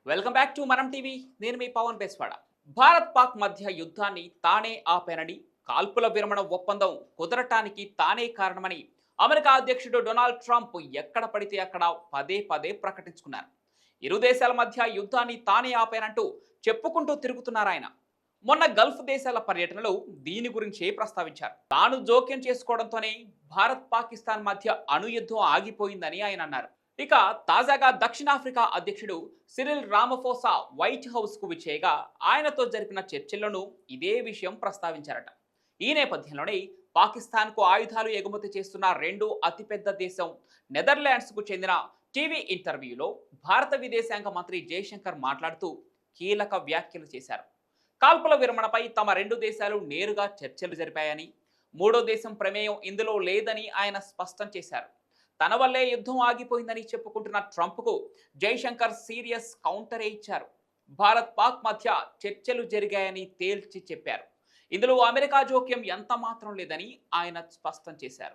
Welcome back to మనం TV. నేను మీ పవన్ బెస్వాడ. భారత్ పాక్ మధ్య యుద్ధాన్ని తానే ఆపానని, కాల్పుల విరమణ ఒప్పందం కుదరటానికి తానే కారణమని అమెరికా అధ్యక్షుడు డొనాల్డ్ ట్రంప్ ఎక్కడ పడితే అక్కడ పదే పదే ప్రకటించుకున్నారు. ఇరు దేశాల మధ్య యుద్ధాన్ని తానే ఆపానంటూ చెప్పుకుంటూ తిరుగుతున్నారు ఆయన. మొన్న గల్ఫ్ దేశాల పర్యటనలో దీని గురించే ప్రస్తావించారు. తాను జోక్యం చేసుకోవడంతోనే భారత్ పాకిస్తాన్ మధ్య అణుయుద్ధం ఆగిపోయిందని ఆయన అన్నారు. ఇక తాజాగా దక్షిణాఫ్రికా అధ్యక్షుడు సిరిల్ రామఫోసా వైట్ హౌస్ కు విచ్చేయగా ఆయనతో జరిపిన చర్చల్లోనూ ఇదే విషయం ప్రస్తావించారట. ఈ నేపథ్యంలోనే పాకిస్తాన్ కు ఆయుధాలు ఎగుమతి చేస్తున్న రెండో అతిపెద్ద దేశం నెదర్లాండ్స్ కు చెందిన టీవీ ఇంటర్వ్యూలో భారత విదేశాంగ మంత్రి జయశంకర్ మాట్లాడుతూ కీలక వ్యాఖ్యలు చేశారు. కాల్పుల విరమణపై తమ రెండు దేశాలు నేరుగా చర్చలు జరిపాయని, మూడో దేశం ప్రమేయం ఇందులో లేదని ఆయన స్పష్టం చేశారు. తన వల్లే యుద్ధం ఆగిపోయిందని చెప్పుకుంటున్న ట్రంప్కు జైశంకర్ సీరియస్ కౌంటరే ఇచ్చారు. భారత్ పాక్ మధ్య చర్చలు జరిగాయని తేల్చి చెప్పారు. ఇందులో అమెరికా జోక్యం ఎంత మాత్రం లేదని ఆయన స్పష్టం చేశారు.